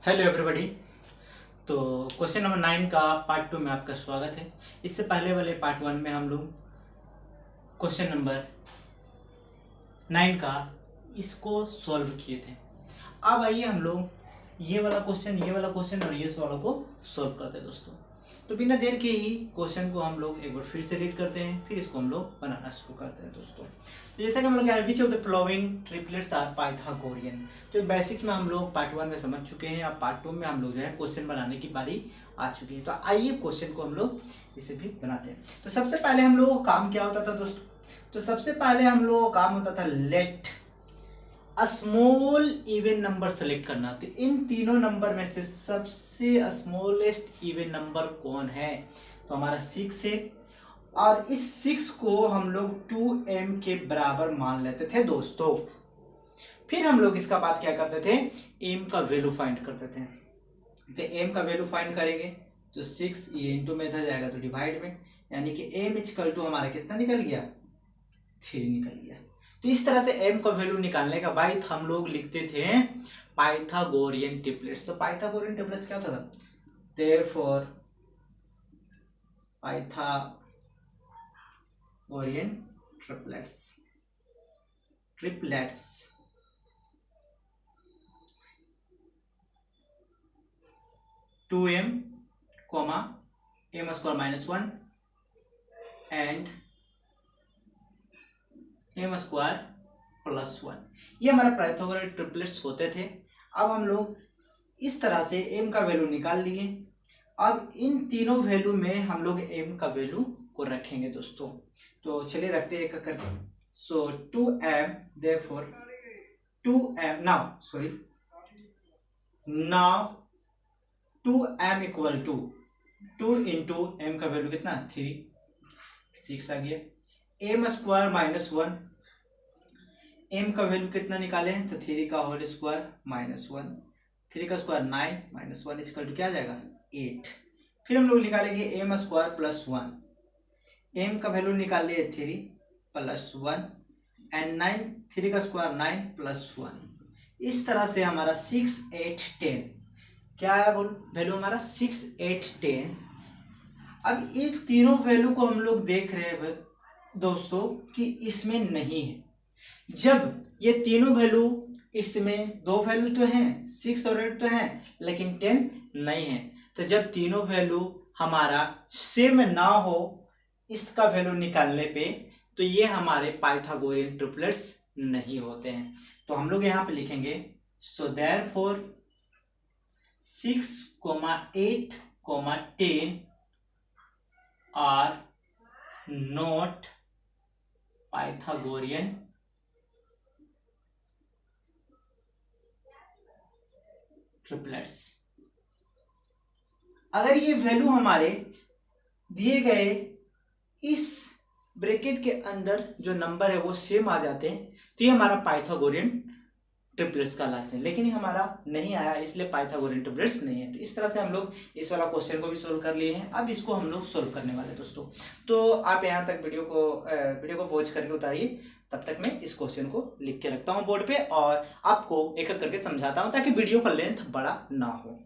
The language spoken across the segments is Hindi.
Hello everybody. तो क्वेश्चन नंबर 9 का पार्ट 2 में आपका स्वागत है। इससे पहले वाले पार्ट 1 में हम लोग क्वेश्चन नंबर 9 का इसको सॉल्व किए थे। अब आइए हम लोग ये वाला क्वेश्चन और ये वाला को सॉल्व करते हैं दोस्तों। तो बिना देर के ही क्वेश्चन को हम लोग एक बार फिर से रीड करते हैं, फिर इसको हम लोग बनाना शुरू करते हैं दोस्तों। तो जैसा कि हम लोग which of the following triplets are Pythagorean. तो बेसिक्स में हम लोग पार्ट 1 में समझ चुके हैं। अब पार्ट 2 में हम लोग जो है क्वेश्चन बनाने की बारी आ चुकी है। तो आइए क्वेश्चन को हम लोग इसे भी बनाते हैं। तो सबसे पहले हम लोगों का काम क्या होता था दोस्तों? तो सबसे पहले हम लोगों का काम होता था let a small even number select करना। तो इन तीनों नंबर में से सबसे स्मॉलेस्ट इवन नंबर कौन है? तो हमारा 6 है और इस 6 को हम लोग 2m के बराबर मान लेते थे दोस्तों। फिर हम लोग इसका बाद क्या करते थे? m का वैल्यू फाइंड करते थे। तो m का वैल्यू फाइंड करेंगे तो 6 ये इंटू में इधर जाएगा तो डिवाइड में, यानी कि m इक्वल टू हमारा कितना निकल गया? 3 निकल गया। तो इस तरह से m का वैल्यू निकालने का बाद हम लोग लिखते थे पाइथागोरियन ट्रिपलेट्स। तो पाइथागोरियन ट्रिपलेट्स क्या होता था? Therefore Pythagorean triplets 2m, m square minus 1 and m square plus 1, ये हमारा पाइथागोरस ट्रिपलेट्स होते थे। अब हम लोग इस तरह से m का वैल्यू निकाल लिए। अब इन तीनों वैल्यू में हम लोग m का वैल्यू को रखेंगे दोस्तों। तो चलिए रखते हैं एक करके। So 2m therefore 2m now 2m equal to 2 into m का वैल्यू कितना? 3, 6 आ गया। m स्क्वायर माइनस 1, m का वैल्यू कितना निकाले? तो 3 का होल स्क्वायर माइनस 1, 3 का स्क्वायर 9 माइनस 1 इक्वल टू क्या आ जाएगा? 8। फिर हम लोग निकालेंगे m स्क्वायर प्लस 1, m का वैल्यू निकाल लिए 3 प्लस 1 एंड 9, 3 का स्क्वायर 9 प्लस 1। इस तरह से हमारा 6, 8, 10 क्या है? बोल वैल्यू हमारा 6, 8, 10। अब ये तीनों वैल्यू को हम लोग देख रहे हैं दोस्तों कि इसमें नहीं है। जब ये तीनों वैल्यू, इसमें दो वैल्यू तो हैं, 6 और 8 तो हैं, लेकिन 10 नहीं है। तो जब तीनों वैल्यू हमारा सेम ना हो इसका वैल्यू निकालने पे, तो ये हमारे पाइथागोरियन ट्रिपलेट्स नहीं होते हैं। तो हम लोग यहाँ पे लिखेंगे so therefore 6, 8, 10 are not Pythagorean triplets. अगर ये वैल्यू हमारे दिए गए इस ब्रैकेट के अंदर जो नंबर है वो सेम आ जाते हैं तो ये हमारा पाइथागोरियन ट्रिपलेट्स कहलाते हैं। लेकिन ये हमारा नहीं आया, इसलिए पाइथागोरियन ट्रिपलेट्स नहीं है। तो इस तरह से हम लोग इस वाला क्वेश्चन को भी सोल्व कर लिए हैं। अब इसको हम लोग सोल्व करने वाले हैं दोस्तों। तो आप यहाँ तक वीडियो को वॉच करके उतारिए, तब तक मैं इस क्वेश्चन को लिख के रखता हूँ बोर्ड पे और आपको एक एक करके समझाता हूँ ताकि वीडियो का लेंथ बड़ा ना हो।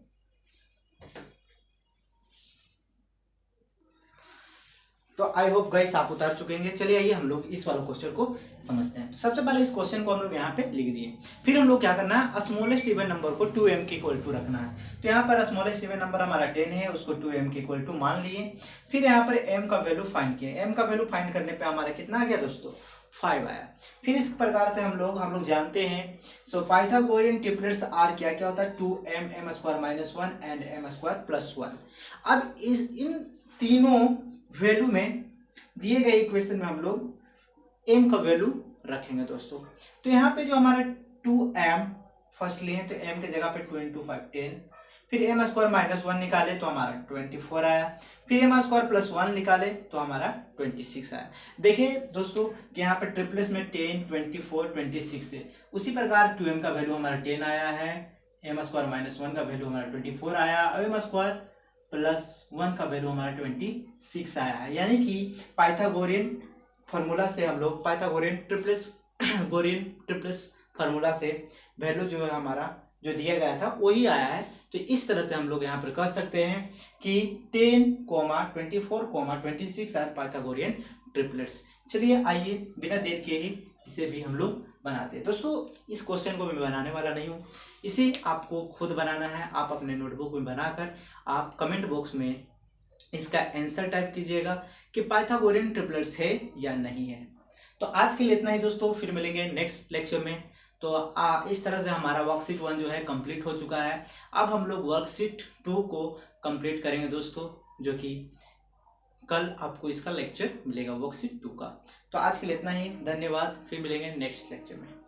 तो आई होप गाइस आप उतार चुके हैं। चलिए आइए हम लोग इस वाले क्वेश्चन को समझते हैं। तो सबसे पहले इस क्वेश्चन को हम लोग यहाँ पे लिख दिए। फिर हम लोग क्या करना है? स्मॉलेस्ट इवन नंबर को 2m के इक्वल टू रखना है। तो यहाँ पर स्मॉलेस्ट इवन नंबर हमारा 10 है, उसको 2m के इक्वल टू मान लिए। फिर यहाँ पर m का वैल्यू फाइंड किया। m का वैल्यू फाइंड करने पर हमारा कितना आ गया दोस्तों? 5 आया। फिर इस प्रकार से हम लोग जानते हैं सो पाइथागोरियन ट्रिपलेट्स आर क्या क्या होता है? 2m, m square minus 1 and m square plus 1। अब इन तीनों वैल्यू में दिए गए इक्वेशन में हम लोग m का वैल्यू रखेंगे दोस्तों। तो यहाँ पे जो हमारे 2m फर्स्ट लिए तो m की जगह पे 2 इंटू 5 10, फिर m स्क्वायर माइनस 1 निकाले तो हमारा 24 आया, फिर m स्क्वायर प्लस 1 निकाले तो हमारा 26 आया। देखिए दोस्तों कि यहाँ पे ट्रिपलेट्स में 10, 24, 26 है। उसी प्रकार 2m का वैल्यू हमारा 10 आया है, m स्क्वायर माइनस 1 का वैल्यू हमारा 24 आया, और m स्क्वायर प्लस 1 का वैल्यू हमारा 26 आया है। यानी कि पाइथागोरियन फॉर्मूला से हम लोग पाइथागोरियन ट्रिपलेट्स फार्मूला से वैल्यू जो है हमारा जो दिया गया था वही आया है। तो इस तरह से हम लोग यहाँ पर कह सकते हैं कि 10, 24, 26 आर पाइथागोरियन ट्रिपलेट्स। चलिए आइए बिना देर के ही इसे भी हम लोग बनाते हैं। दोस्तों इस क्वेश्चन को मैं बनाने वाला नहीं हूँ, इसे आपको खुद बनाना है। आप अपने नोटबुक में बनाकर आप कमेंट बॉक्स में इसका आंसर टाइप कीजिएगा कि पाइथागोरियन ट्रिपलेट्स है या नहीं है। तो आज के लिए इतना ही दोस्तों, फिर मिलेंगे नेक्स्ट लेक्चर में। तो इस तरह से हमारा वर्कशीट 1 जो है कंप्लीट हो चुका है। अब हम लोग वर्कशीट 2 को कंप्लीट करेंगे दोस्तों, जो कि कल आपको इसका लेक्चर मिलेगा वर्कशीट 2 का। तो आज के लिए इतना ही, धन्यवाद, फिर मिलेंगे नेक्स्ट लेक्चर में।